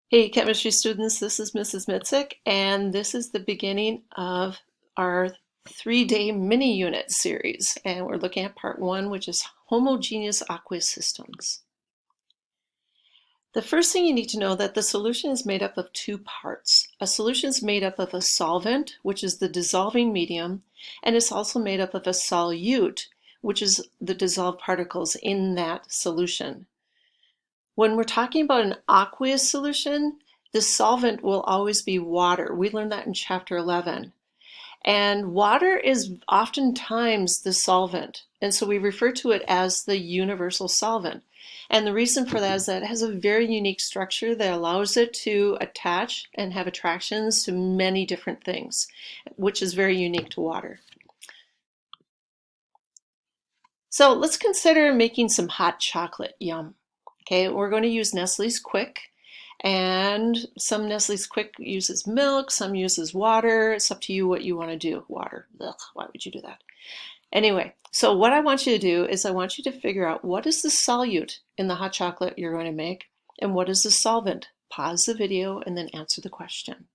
Hey, chemistry students, this is Mrs. Mitzik, and this is the beginning of our 3-day mini unit series. And we're looking at part 1, which is homogeneous aqueous systems. The first thing you need to know that the solution is made up of two parts. A solution is made up of a solvent, which is the dissolving medium, and it's also made up of a solute, which is the dissolved particles in that solution. When we're talking about an aqueous solution, the solvent will always be water. We learned that in chapter 11. And water is oftentimes the solvent. And so we refer to it as the universal solvent. And the reason for that is that it has a very unique structure that allows it to attach and have attractions to many different things, which is very unique to water. So let's consider making some hot chocolate. Yum. Okay, we're going to use Nestle's Quick. And some Nestle's Quick uses milk, some uses water. It's up to you what you want to do. Water. Ugh, why would you do that? Anyway, so what I want you to do is I want you to figure out what is the solute in the hot chocolate you're going to make and what is the solvent. Pause the video and then answer the question.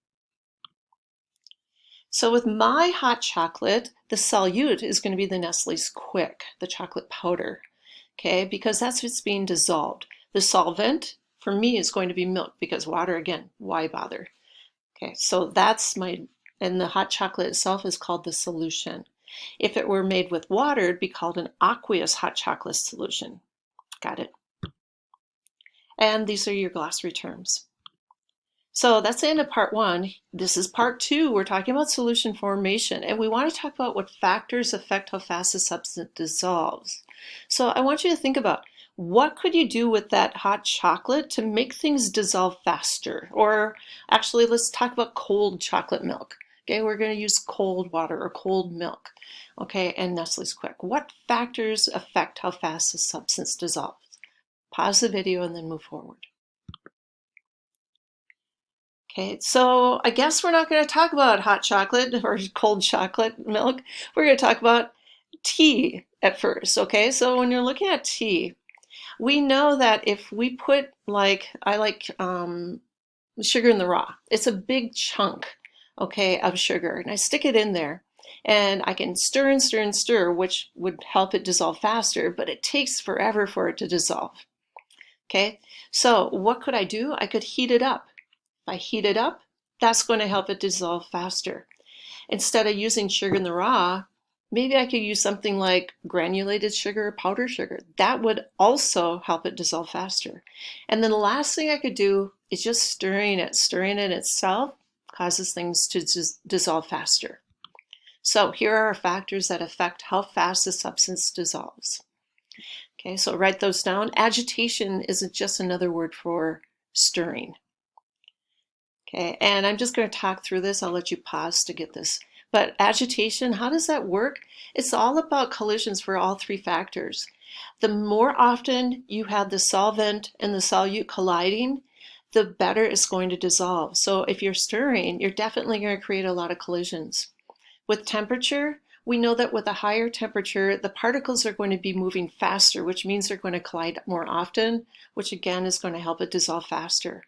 So with my hot chocolate, the solute is going to be the Nestle's Quick, the chocolate powder, okay, because that's what's being dissolved. The solvent for me is going to be milk because water, again, why bother? Okay, so that's and the hot chocolate itself is called the solution. If it were made with water, it'd be called an aqueous hot chocolate solution. Got it? And these are your glossary terms. So that's the end of part 1. This is part 2. We're talking about solution formation, and we want to talk about what factors affect how fast a substance dissolves. So I want you to think about what could you do with that hot chocolate to make things dissolve faster? Or actually, let's talk about cold chocolate milk. Okay, we're going to use cold water or cold milk. Okay, and Nestle's Quick. What factors affect how fast a substance dissolves? Pause the video and then move forward. Okay, so I guess we're not going to talk about hot chocolate or cold chocolate milk. We're going to talk about tea at first, okay? So when you're looking at tea, we know that if we put I like sugar in the raw. It's a big chunk, okay, of sugar, and I stick it in there, and I can stir and stir and stir, which would help it dissolve faster, but it takes forever for it to dissolve, okay? So what could I do? I could heat it up. If I heat it up, that's going to help it dissolve faster. Instead of using sugar in the raw, maybe I could use something like granulated sugar or powdered sugar. That would also help it dissolve faster. And then the last thing I could do is just stirring it. Stirring it itself causes things to dissolve faster. So here are our factors that affect how fast a substance dissolves. Okay, so write those down. Agitation isn't just another word for stirring. Okay, and I'm just going to talk through this. I'll let you pause to get this. But agitation, how does that work? It's all about collisions for all three factors. The more often you have the solvent and the solute colliding, the better it's going to dissolve. So if you're stirring, you're definitely going to create a lot of collisions. With temperature, we know that with a higher temperature, the particles are going to be moving faster, which means they're going to collide more often, which again is going to help it dissolve faster.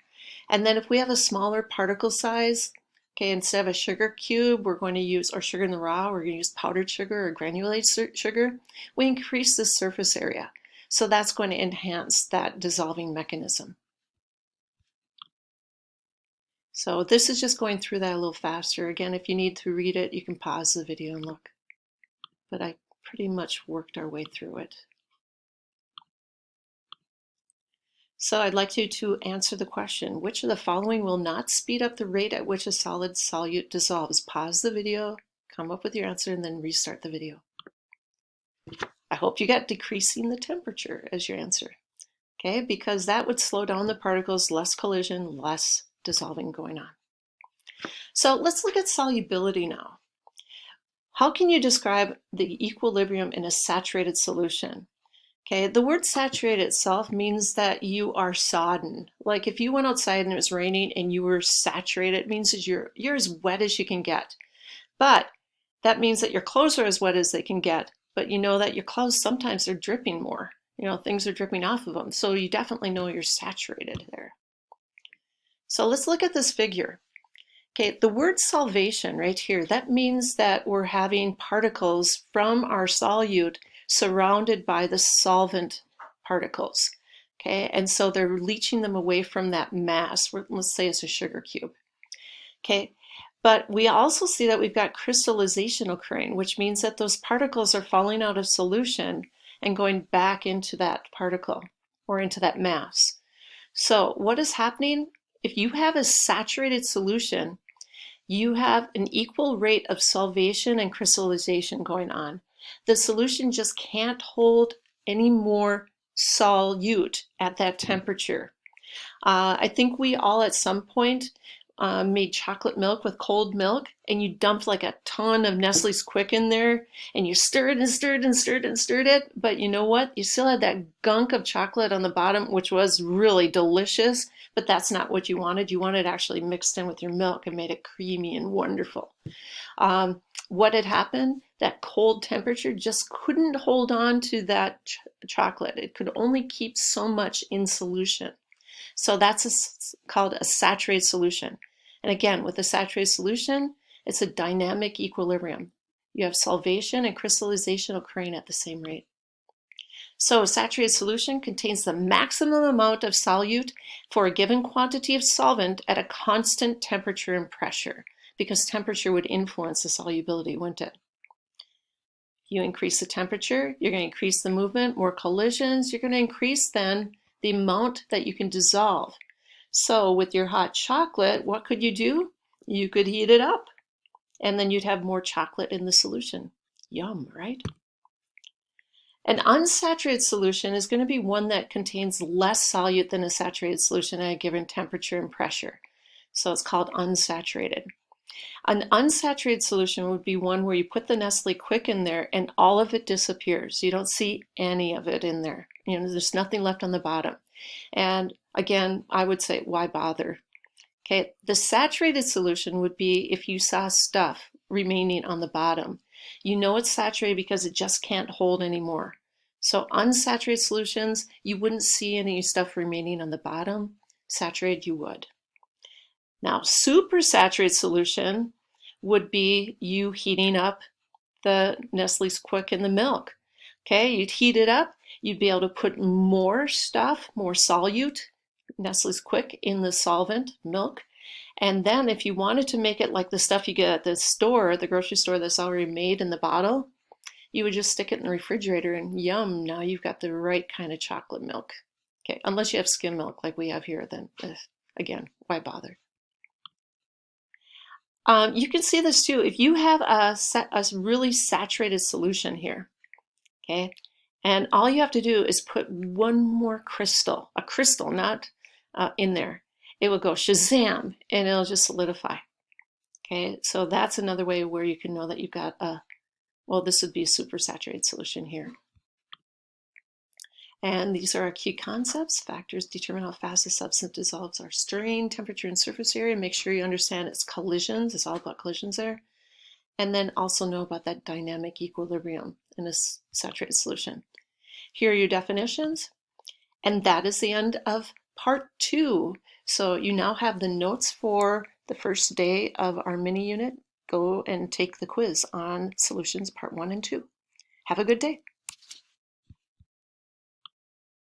And then if we have a smaller particle size, okay, instead of a sugar cube, we're going to use, or sugar in the raw, we're going to use powdered sugar or granulated sugar. We increase the surface area. So that's going to enhance that dissolving mechanism. So this is just going through that a little faster. Again, if you need to read it, you can pause the video and look. But I pretty much worked our way through it. So I'd like you to answer the question, which of the following will not speed up the rate at which a solid solute dissolves? Pause the video, come up with your answer, and then restart the video. I hope you got decreasing the temperature as your answer, okay? Because that would slow down the particles, less collision, less dissolving going on. So let's look at solubility now. How can you describe the equilibrium in a saturated solution? Okay, the word saturated itself means that you are sodden. Like if you went outside and it was raining and you were saturated, it means that you're as wet as you can get. But that means that your clothes are as wet as they can get. But you know that your clothes sometimes are dripping more. You know, things are dripping off of them. So you definitely know you're saturated there. So let's look at this figure. Okay, the word solvation right here, that means that we're having particles from our solute surrounded by the solvent particles. Okay, and so they're leaching them away from that mass. Let's say it's a sugar cube. Okay, but we also see that we've got crystallization occurring, which means that those particles are falling out of solution and going back into that particle or into that mass. So what is happening? If you have a saturated solution, you have an equal rate of solvation and crystallization going on. The solution just can't hold any more solute at that temperature. I think we all at some point made chocolate milk with cold milk, and you dumped like a ton of Nestle's Quick in there, and you stirred and stirred and stirred and stirred it. But you know what? You still had that gunk of chocolate on the bottom, which was really delicious, but that's not what you wanted. You wanted it actually mixed in with your milk and made it creamy and wonderful. What had happened? That cold temperature just couldn't hold on to that chocolate. It could only keep so much in solution. So that's called a saturated solution. And again, with a saturated solution, it's a dynamic equilibrium. You have solvation and crystallization occurring at the same rate. So a saturated solution contains the maximum amount of solute for a given quantity of solvent at a constant temperature and pressure, because temperature would influence the solubility, wouldn't it? You increase the temperature, you're going to increase the movement, more collisions, you're going to increase then the amount that you can dissolve. So with your hot chocolate, what could you do? You could heat it up, and then you'd have more chocolate in the solution. Yum, right? An unsaturated solution is going to be one that contains less solute than a saturated solution at a given temperature and pressure. So it's called unsaturated. An unsaturated solution would be one where you put the Nestle Quick in there and all of it disappears. You don't see any of it in there. There's nothing left on the bottom. And again, I would say, why bother? Okay, the saturated solution would be if you saw stuff remaining on the bottom. You know it's saturated because it just can't hold anymore. So unsaturated solutions, you wouldn't see any stuff remaining on the bottom. Saturated, you would. Now, supersaturated solution would be you heating up the Nestle's Quick in the milk. Okay, you'd heat it up, you'd be able to put more stuff, more solute, Nestle's Quick in the solvent, milk. And then if you wanted to make it like the stuff you get at the store, the grocery store that's already made in the bottle, you would just stick it in the refrigerator and yum, now you've got the right kind of chocolate milk. Okay, unless you have skim milk like we have here, then again, why bother? You can see this too. If you have a really saturated solution here, okay, and all you have to do is put one more crystal, a crystal, not in there, it will go shazam and it'll just solidify. Okay, so that's another way where you can know that you've got a, well, this would be a supersaturated solution here. And these are our key concepts. Factors determine how fast a substance dissolves are stirring, temperature, and surface area. Make sure you understand its collisions. It's all about collisions there. And then also know about that dynamic equilibrium in a saturated solution. Here are your definitions. And that is the end of part 2. So you now have the notes for the first day of our mini unit. Go and take the quiz on solutions part 1 and 2. Have a good day.